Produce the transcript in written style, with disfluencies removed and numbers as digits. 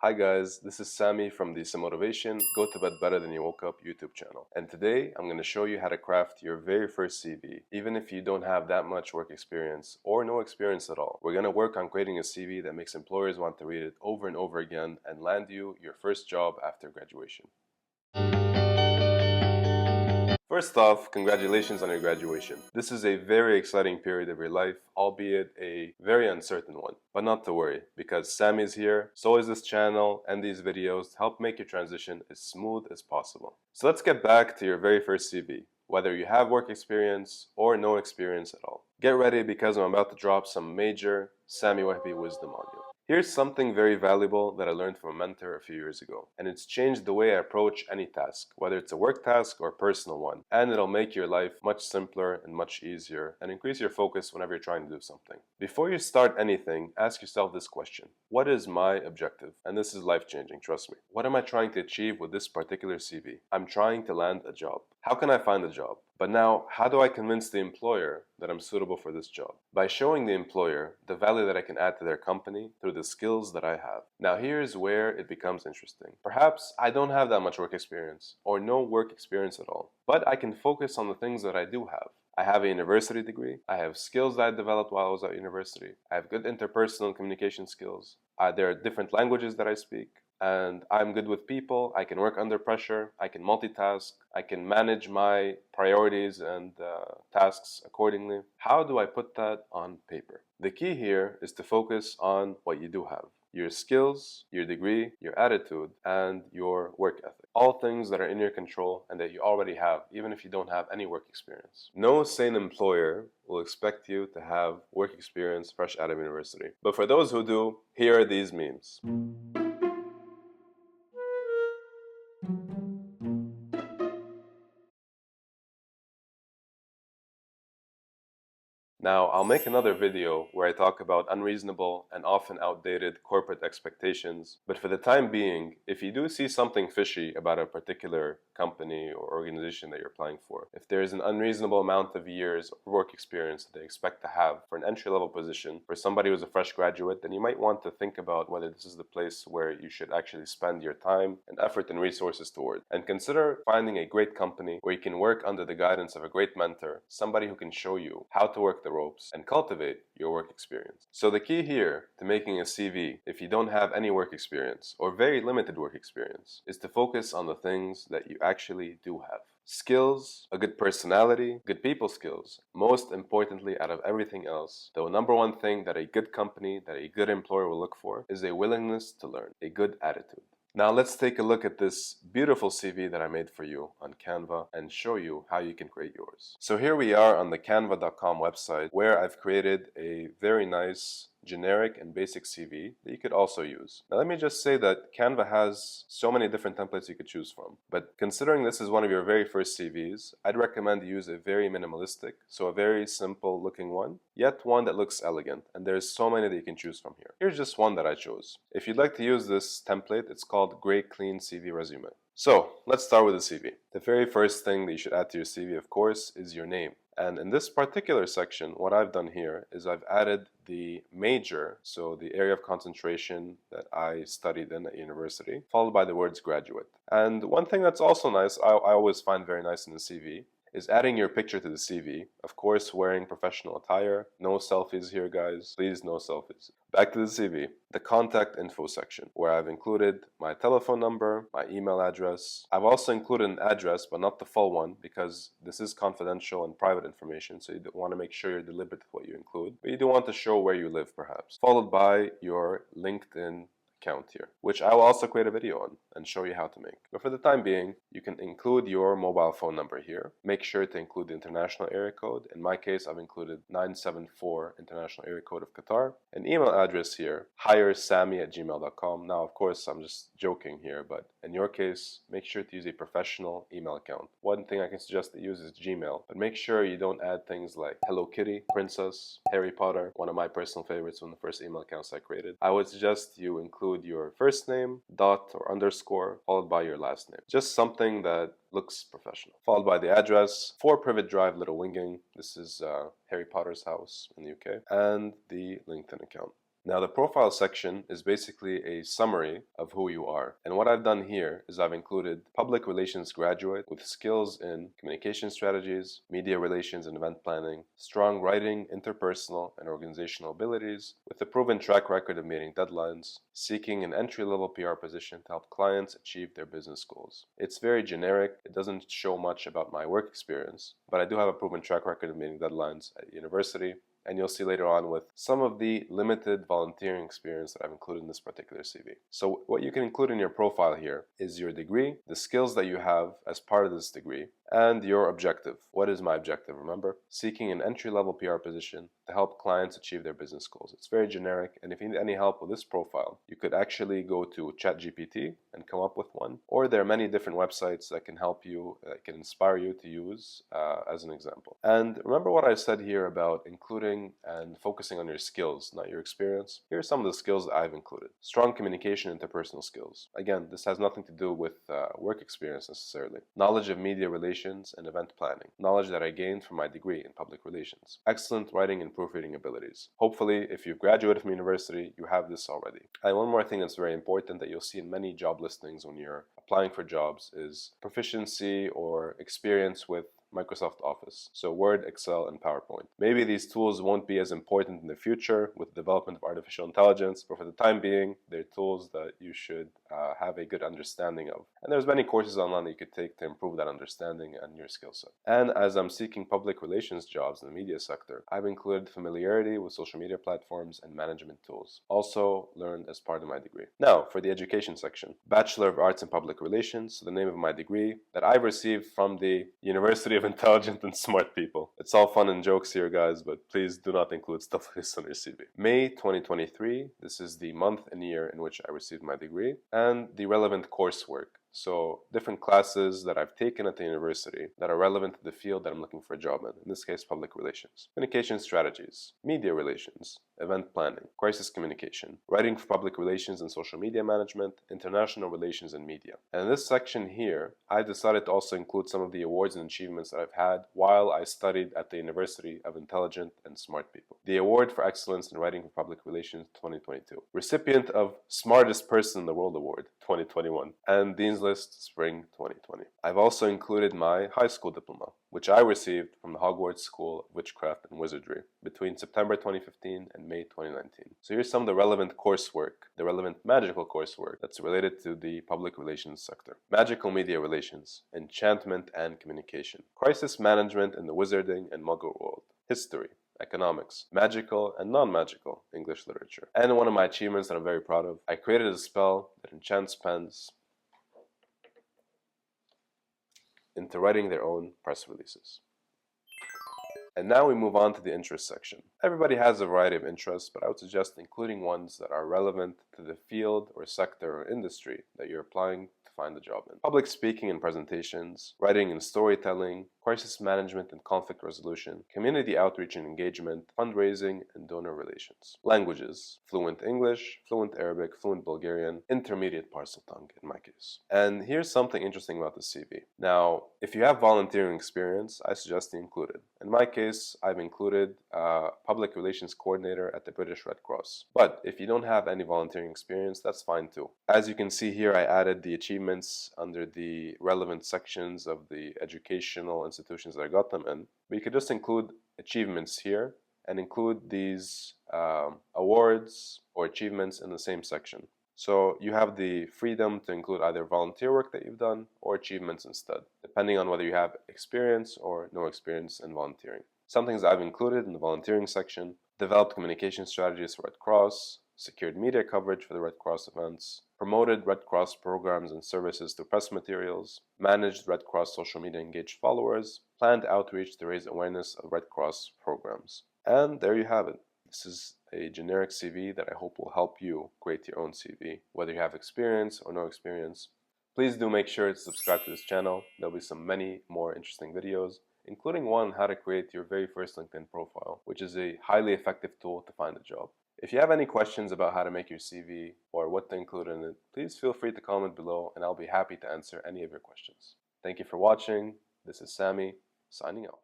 Hi guys, this is Sammy from the Samotivation Go to Bed Better Than You Woke Up YouTube channel. And today I'm going to show you how to craft your very first CV, even if you don't have that much work experience or no experience at all. We're going to work on creating a CV that makes employers want to read it over and over again and land you your first job after graduation. First off, congratulations on your graduation. This is a very exciting period of your life, albeit a very uncertain one. But not to worry, because Sammy's here, so is this channel and these videos to help make your transition as smooth as possible. So let's get back to your very first CV, whether you have work experience or no experience at all. Get ready because I'm about to drop some major Sammy Wahbi wisdom on you. Here's something very valuable that I learned from a mentor a few years ago, and it's changed the way I approach any task, whether it's a work task or a personal one, and it'll make your life much simpler and much easier and increase your focus whenever you're trying to do something. Before you start anything, ask yourself this question: what is my objective? And this is life-changing, trust me. What am I trying to achieve with this particular CV? I'm trying to land a job. How can I find a job? But now, how do I convince the employer that I'm suitable for this job? By showing the employer the value that I can add to their company through the skills that I have. Now here's where it becomes interesting. Perhaps I don't have that much work experience or no work experience at all, but I can focus on the things that I do have. I have a university degree. I have skills that I developed while I was at university. I have good interpersonal communication skills. There are different languages that I speak. And I'm good with people. I can work under pressure. I can multitask. I can manage my priorities and tasks accordingly. How do I put that on paper? The key here is to focus on what you do have: your skills, your degree, your attitude, and your work ethic. All things that are in your control and that you already have, even if you don't have any work experience. No sane employer will expect you to have work experience fresh out of university. But for those who do, here are these memes. Now, I'll make another video where I talk about unreasonable and often outdated corporate expectations, but for the time being, if you do see something fishy about a particular company or organization that you're applying for, if there's an unreasonable amount of years of work experience that they expect to have for an entry-level position for somebody who's a fresh graduate, then you might want to think about whether this is the place where you should actually spend your time and effort and resources toward. And consider finding a great company where you can work under the guidance of a great mentor, somebody who can show you how to work the ropes and cultivate your work experience. So the key here to making a CV, if you don't have any work experience or very limited work experience, is to focus on the things that you actually do have. Skills, a good personality, good people skills. Most importantly, out of everything else, the number one thing that a good company, that a good employer will look for is a willingness to learn, a good attitude. Now let's take a look at this beautiful CV that I made for you on Canva and show you how you can create yours. So here we are on the canva.com website, where I've created a very nice generic and basic CV that you could also use. Now let me just say that Canva has so many different templates you could choose from, but considering this is one of your very first CVs, I'd recommend you use a very minimalistic, so a very simple looking one, yet one that looks elegant, and there's so many that you can choose from here. Here's just one that I chose. If you'd like to use this template, it's called Gray Clean CV Resume. So let's start with the CV. The very first thing that you should add to your CV, of course, is your name. And in this particular section, what I've done here is I've added the major, so the area of concentration that I studied in at university, followed by the words graduate. And one thing that's also nice, I always find very nice in the CV, is adding your picture to the CV. Of course, wearing professional attire. No selfies here, guys. Please, no selfies. Back to the CV. The contact info section, where I've included my telephone number, my email address. I've also included an address, but not the full one, because this is confidential and private information, so you want to make sure you're deliberate with what you include. But you do want to show where you live, perhaps. Followed by your LinkedIn account here, which I will also create a video on and show you how to make. But for the time being, you can include your mobile phone number here. Make sure to include the international area code. In my case, I've included 974 international area code of Qatar. An email address here, hiresammy@gmail.com. Now, of course, I'm just joking here, but in your case, make sure to use a professional email account. One thing I can suggest to use is Gmail, but make sure you don't add things like Hello Kitty, Princess, Harry Potter, one of my personal favorites, one of the first email accounts I created. I would suggest you include your first name, dot or underscore, followed by your last name. Just something that looks professional. Followed by the address, 4 Privet Drive, Little Winging. This is Harry Potter's house in the UK. And the LinkedIn account. Now, the profile section is basically a summary of who you are. And what I've done here is I've included public relations graduate with skills in communication strategies, media relations and event planning, strong writing, interpersonal, and organizational abilities, with a proven track record of meeting deadlines, seeking an entry-level PR position to help clients achieve their business goals. It's very generic. It doesn't show much about my work experience, but I do have a proven track record of meeting deadlines at university, and you'll see later on with some of the limited volunteering experience that I've included in this particular CV. So what you can include in your profile here is your degree, the skills that you have as part of this degree, and your objective. What is my objective? Remember, seeking an entry-level PR position to help clients achieve their business goals. It's very generic, and if you need any help with this profile, you could actually go to ChatGPT and come up with one, or there are many different websites that can help you, that can inspire you to use as an example. And remember what I said here about including and focusing on your skills, not your experience. Here are some of the skills that I've included. Strong communication, interpersonal skills. Again, this has nothing to do with work experience necessarily. Knowledge of media relations and event planning. Knowledge that I gained from my degree in public relations. Excellent writing and proofreading abilities. Hopefully, if you've graduated from university, you have this already. And one more thing that's very important that you'll see in many job listings when you're applying for jobs is proficiency or experience with Microsoft Office, so Word, Excel, and PowerPoint. Maybe these tools won't be as important in the future with the development of artificial intelligence, but for the time being, they're tools that you should have a good understanding of. And there's many courses online that you could take to improve that understanding and your skill set. And as I'm seeking public relations jobs in the media sector, I've included familiarity with social media platforms and management tools, also learned as part of my degree. Now, for the education section, Bachelor of Arts in Public Relations, so the name of my degree that I've received from the University of Intelligent and Smart People. It's all fun and jokes here, guys, but please do not include stuff like this on your CV. May 2023, this is the month and year in which I received my degree, and the relevant coursework. So different classes that I've taken at the university that are relevant to the field that I'm looking for a job in this case, public relations, communication strategies, media relations, event planning, crisis communication, writing for public relations and social media management, international relations and media. And in this section here, I decided to also include some of the awards and achievements that I've had while I studied at the University of Intelligent and Smart People. The Award for Excellence in Writing for Public Relations 2022, recipient of Smartest Person in the World Award 2021, and Dean's List Spring 2020. I've also included my high school diploma, which I received from the Hogwarts School of Witchcraft and Wizardry between September 2015 and May 2019. So here's some of the relevant coursework, the relevant magical coursework that's related to the public relations sector. Magical media relations, enchantment and communication, crisis management in the wizarding and muggle world, history, economics, magical and non-magical English literature. And one of my achievements that I'm very proud of, I created a spell that enchants pens into writing their own press releases. And now we move on to the interest section. Everybody has a variety of interests, but I would suggest including ones that are relevant to the field or sector or industry that you're applying to find a job in. Public speaking and presentations, writing and storytelling, crisis management and conflict resolution, community outreach and engagement, fundraising, and donor relations. Languages, fluent English, fluent Arabic, fluent Bulgarian, intermediate parcel tongue in my case. And here's something interesting about the CV. Now, if you have volunteering experience, I suggest you include it. In my case, I've included public relations coordinator at the British Red Cross. But if you don't have any volunteering experience, that's fine too. As you can see here, I added the achievements under the relevant sections of the educational institutions that I got them in. But you could just include achievements here and include these awards or achievements in the same section. So you have the freedom to include either volunteer work that you've done or achievements instead, depending on whether you have experience or no experience in volunteering. Some things I've included in the volunteering section: developed communication strategies for Red Cross, secured media coverage for the Red Cross events, promoted Red Cross programs and services through press materials, managed Red Cross social media engaged followers, planned outreach to raise awareness of Red Cross programs. And there you have it. This is a generic CV that I hope will help you create your own CV, whether you have experience or no experience. Please do make sure to subscribe to this channel. There'll be many more interesting videos, including one on how to create your very first LinkedIn profile, which is a highly effective tool to find a job. If you have any questions about how to make your CV or what to include in it, please feel free to comment below and I'll be happy to answer any of your questions. Thank you for watching. This is Sammy, signing off.